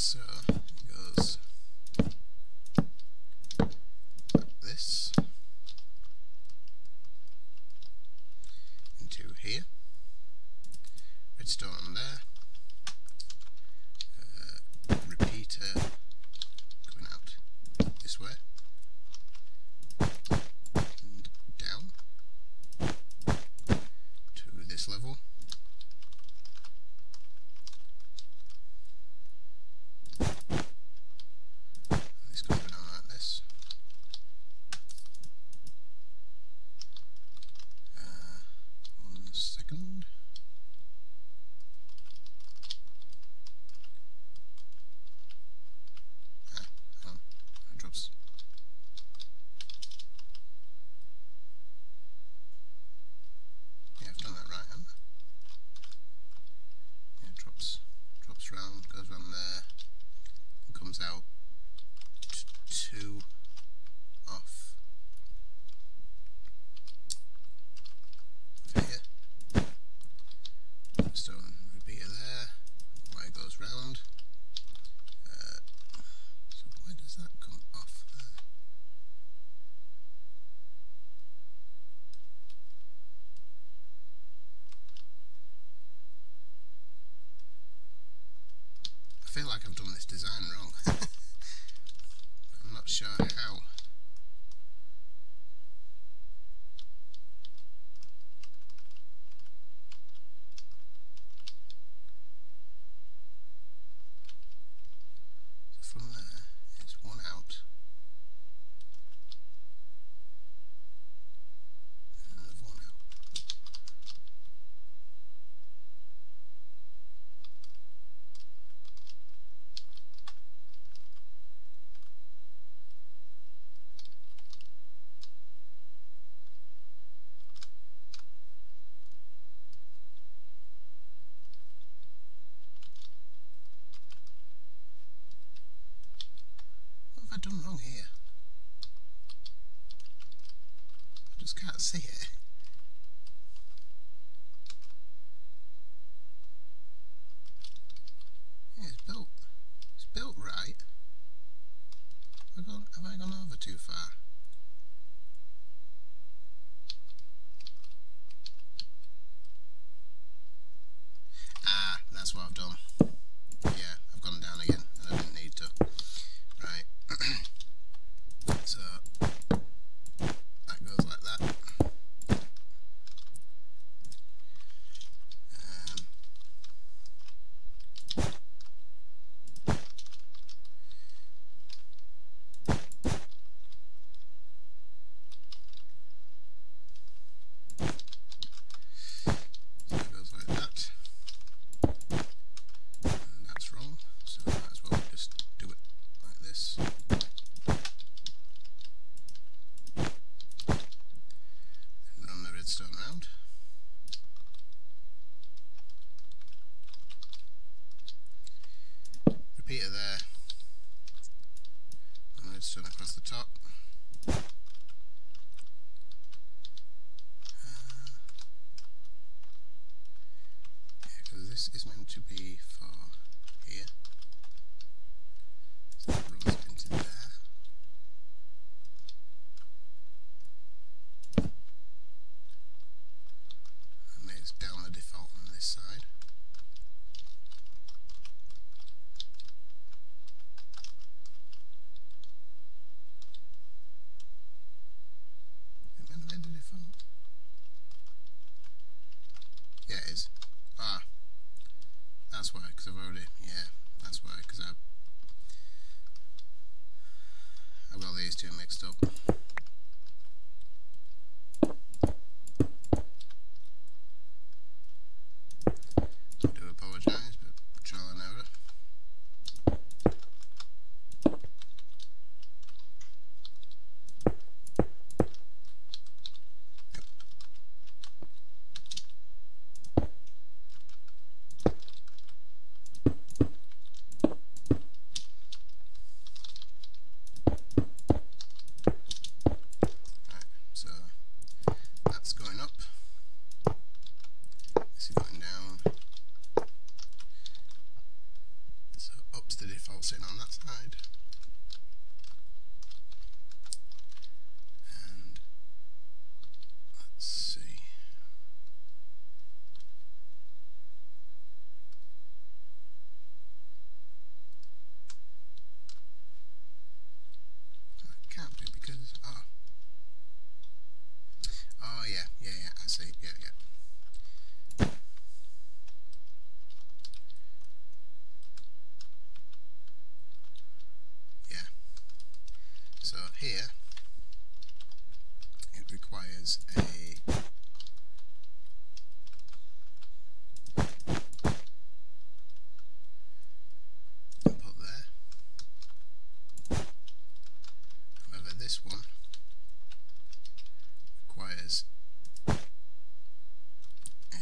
So it goes like this into here, redstone on there, repeater coming out this way and down to this level. This goes down like this. 1 second. It drops. Yeah, I've done that right, haven't I? Yeah, it drops round, goes round there, and comes out 2 off over here. Stone repeater there, wire goes round. So why does that come off there? I feel like I've done this design wrong. I'm not sure how. So from there, it's 1 out, and another 1 out. What have I done wrong here? I just can't see it. Yeah, it's built right. Have I gone over too far? Ah, that's what I've done. Yeah, I've gone down again, and I didn't need to. Right. So that goes like that. That goes like that. And that's wrong, so I might as well just do it like this. And run the redstone round. Repeater there. And redstone across the top. Because this is meant to be for here. So that runs into there. And it's down the default on this side. Is it meant to be the default? Yeah, it is. Ah, that's why, because I've already, yeah, that's why, because I got these two mixed up. I do apologise, but trial and error. the default setting on that side. And let's see. I can't do because oh yeah, I see, yeah. So here it requires a input there. However, this one requires a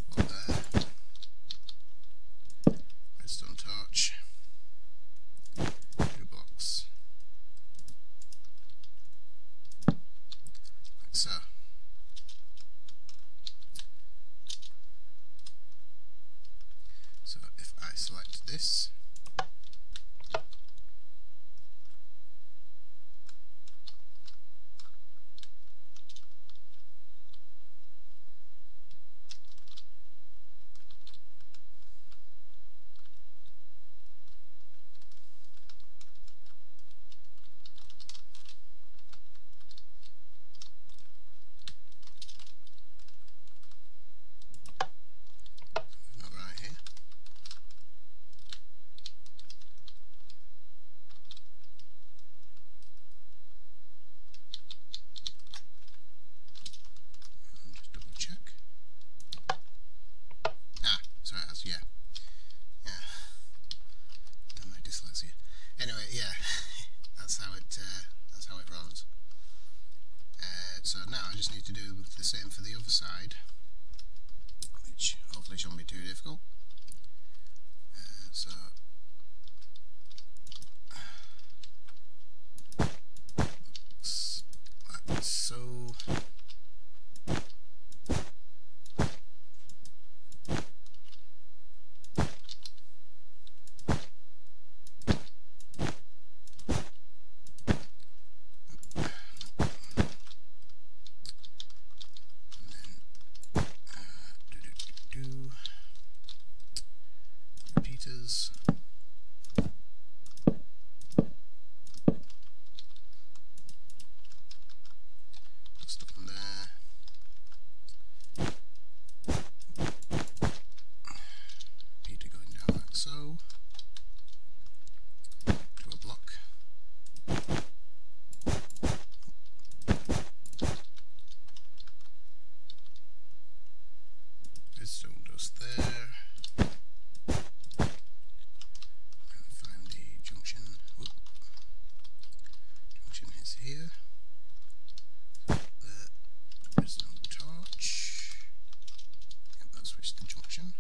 input there. Redstone torch. 2 blocks. Like so. So if I select this, not right here. Just double check. Sorry, yeah. Damn my dyslexia. Anyway, yeah, that's how it runs. So now I just need to do the same for the other side, which hopefully shouldn't be too difficult. So looks like so. Repeaters. Just on there. Repeater going down like so. To a block. Redstone dust there. Find the junction. Whoop. Junction is here. The redstone torch. Yep, that switched the junction.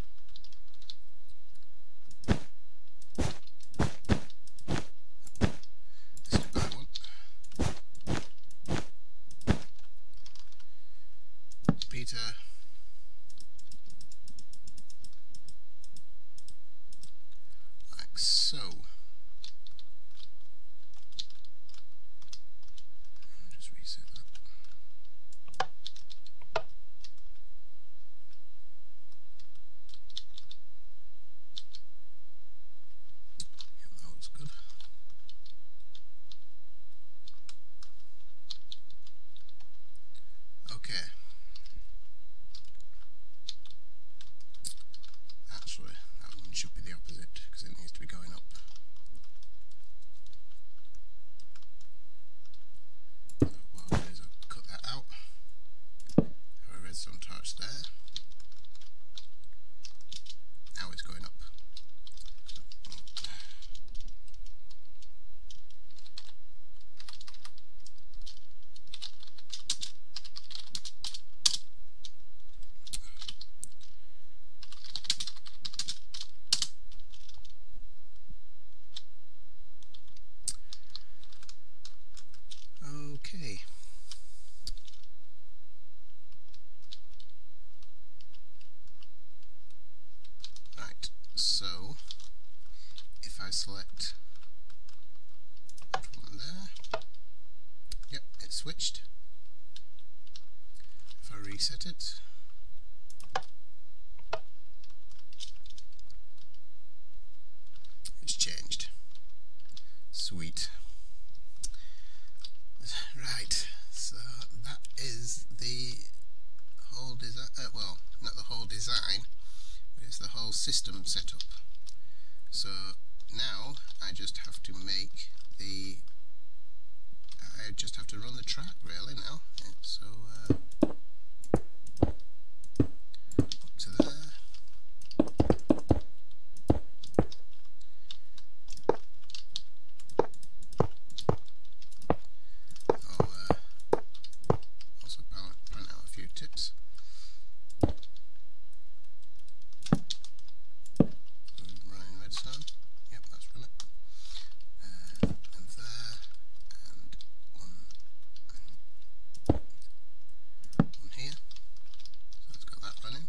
This is what I want. Repeater. so if I select that one there, yep, it switched. If I reset it, it's changed. Sweet. Right, so that is the whole design, well, not the whole design, but it's the whole system setup. So now I just have to make the, I just have to run the track really now. So up to there. Tips. Running redstone. Yep, that's run it. And there, and one here. So let's got that running.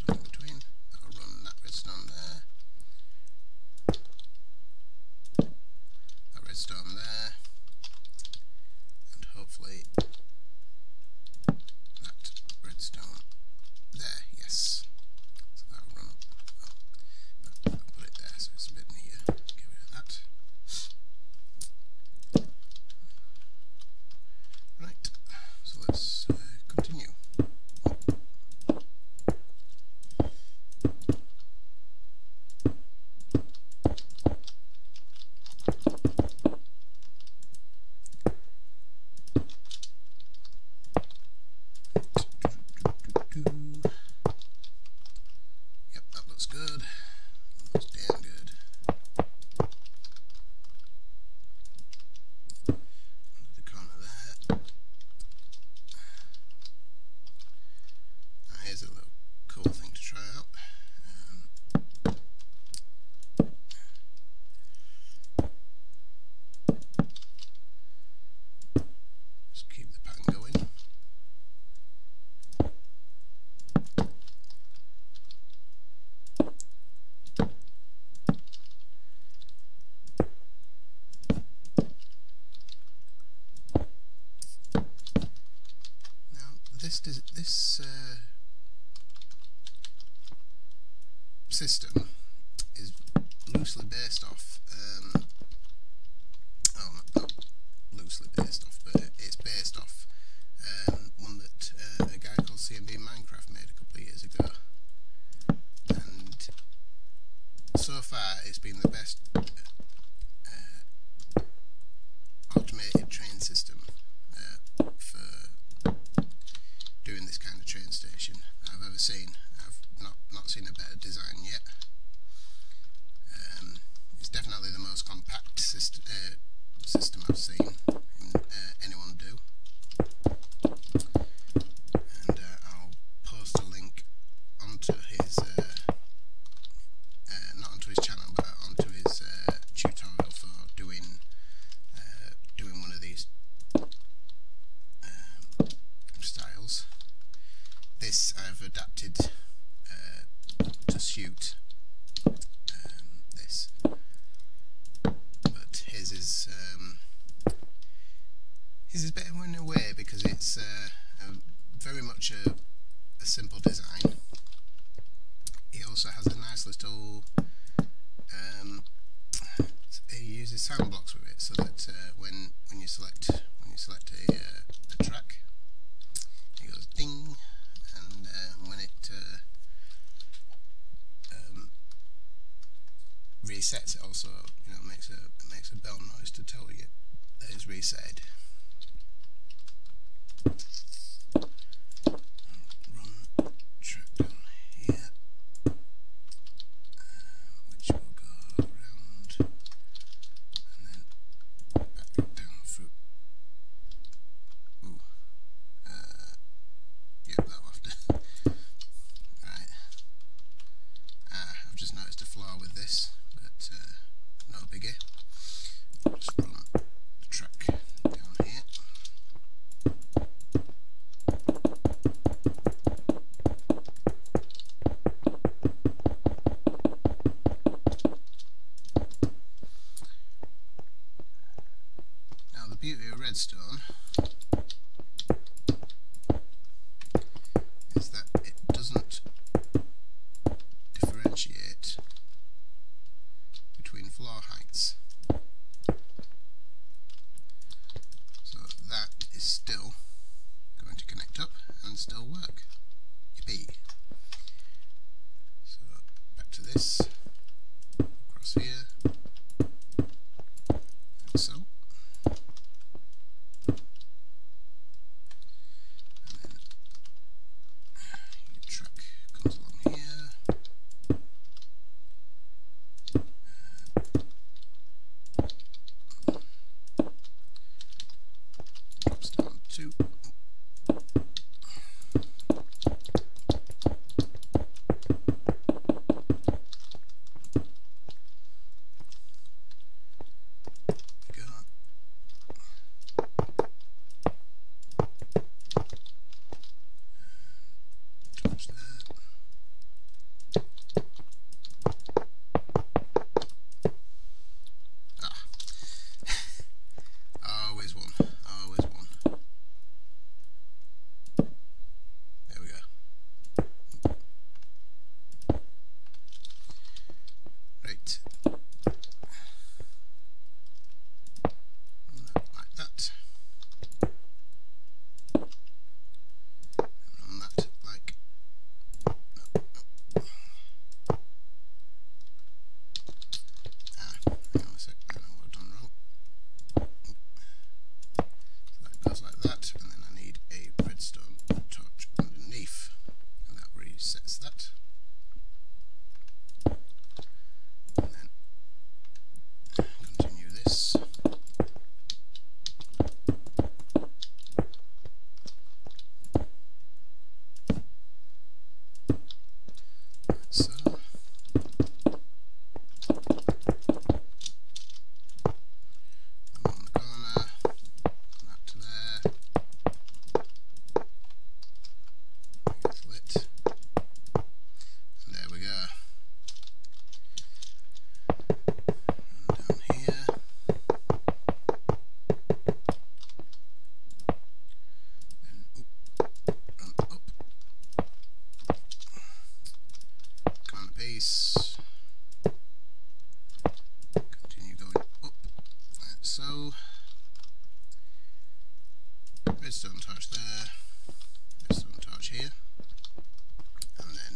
In between, that'll run that redstone there. Redstone there, and hopefully that redstone there, yes. So that'll run up. Oh, but I'll put it there so it's a bit neater. Get rid of that. Right, so let's continue. Yep, that looks good. That looks damn good. Under the corner there. Now here's a little cool thing to try out. Just keep the pattern going. This system is loosely based off, not loosely based off, but it's based off one that a guy called CMB Minecraft made a couple of years ago, and so far it's been the best automated train system for doing this kind of train station that I've ever seen. I've not seen a better design yet. It's definitely the most compact system I've seen anyone do. And I'll post a link onto his, not onto his channel, but onto his tutorial for doing one of these styles. This I've adapted to suit this, but his is better in a way because it's very much a simple design. He also has a nice little he uses sound blocks with it, so that when you select a track, it goes ding, and when it resets, it also makes a bell noise to tell you that it's reset. Run track down here, which will go around and then back down through. Ooh, yeah, that'll have to. Right. I've just noticed a flaw with this, but no biggie. Just run the track down still going to connect up and still work. Yippee! So back to this, across here, like so. And then your track comes along here. Drops down to always one. There we go. Right. Like that. And that like no. Hang on a sec, I know what I've done wrong. So that goes like that, and then I need a redstone torch underneath, and that resets that. And then continue this. So on the corner, that to there. It's lit. And there we go. And down here. Then run up. Come on the piece. Continue going up. Like so. Redstone torch there. Redstone torch here. And then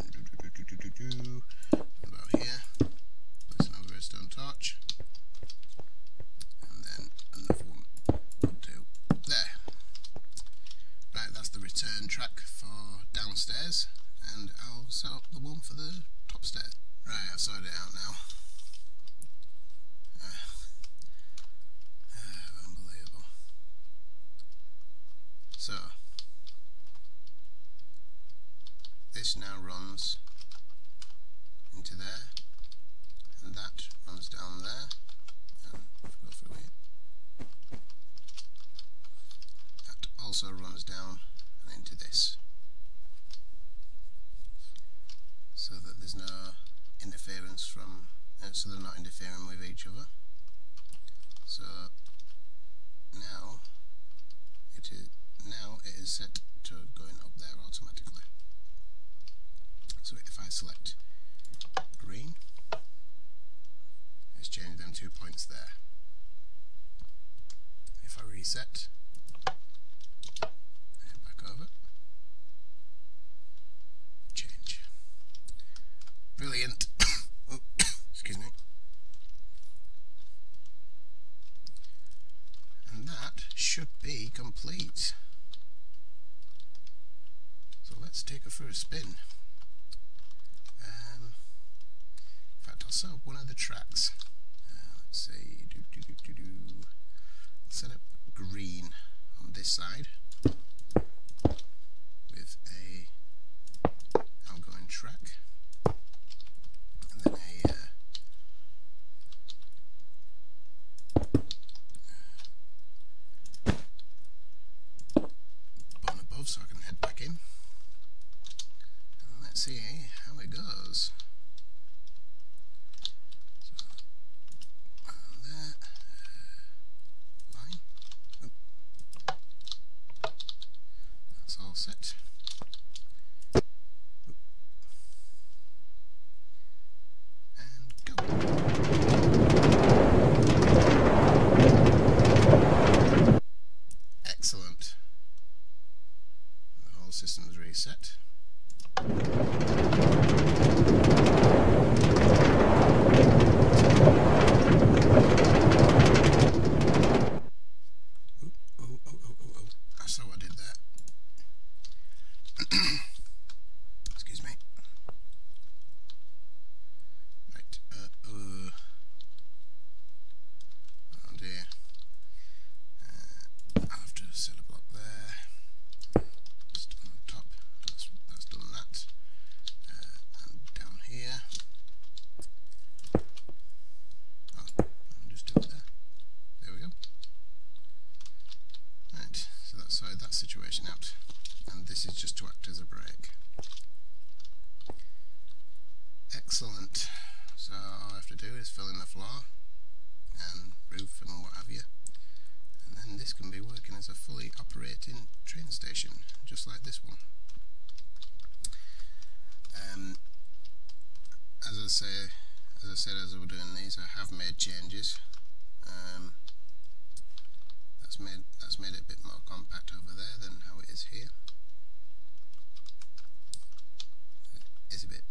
about here. Place another redstone torch. And then another one will do there. Right, that's the return track for downstairs, and I'll set up the one for the top stairs. Right, I've sorted it out now. Unbelievable. So this now runs into there, and that runs down there, and if we go through here, that also runs down and into this, so that there's no interference from, so they're not interfering with each other. So now it is set to going up there automatically. So if I select green, it's changed them 2 points there. If I reset, head back over, change. Brilliant. Oh, excuse me. And that should be complete. So let's take it for a spin. In fact, I'll set up one of the tracks. Let's say, set up green on this side with a outgoing track, and then a button above so I can head back in. And let's see how it goes. All set. And go. Excellent. all systems reset. Oh, I saw what I did there. Excuse me. Right, oh dear. I have to set a block there. Just on top. That's done that. And down here. Oh, I'll just do it there. There we go. Right, so that's sorted that situation out. And this is just to act as a brake. Excellent. So all I have to do is fill in the floor and roof and what have you, and then this can be working as a fully operating train station, just like this one. As I said, as we were doing these, I have made changes. That's made it a bit more compact over there than how it is here. It's a bit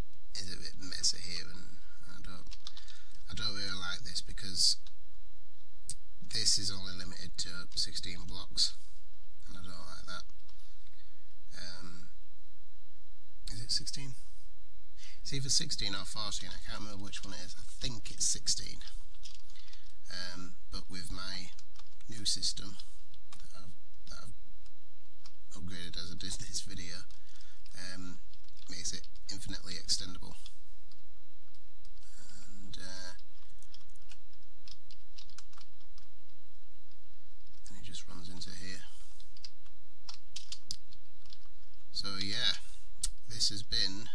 messy here, and I don't really like this because this is only limited to 16 blocks, and I don't like that. Is it 16? It's either 16 or 14. I can't remember which one it is. I think it's 16. But with my new system that I've upgraded as I did this video, makes it infinitely extendable. And it just runs into here. So yeah, this has been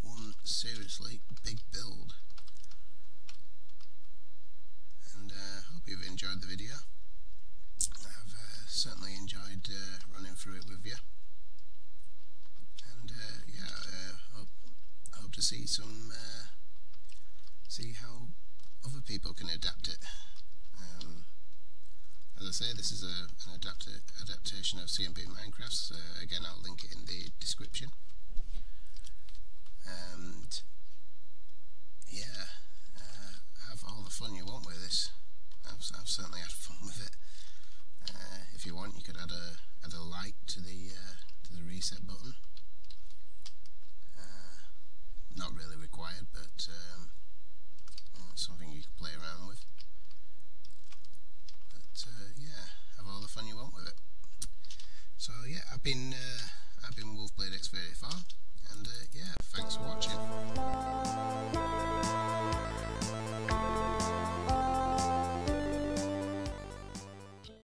one seriously big build, and hope you've enjoyed the video. I've certainly enjoyed running through it with you, and yeah, I hope to see see how other people can adapt it. As I say, this is an adaptation of CMP Minecraft. Again, I'll link it in the description. And yeah, have all the fun you want with this. I've certainly had fun with it. If you want, you could add a like to the reset button. Not really required, but something you can play around with. But yeah, have all the fun you want with it. So yeah, I've been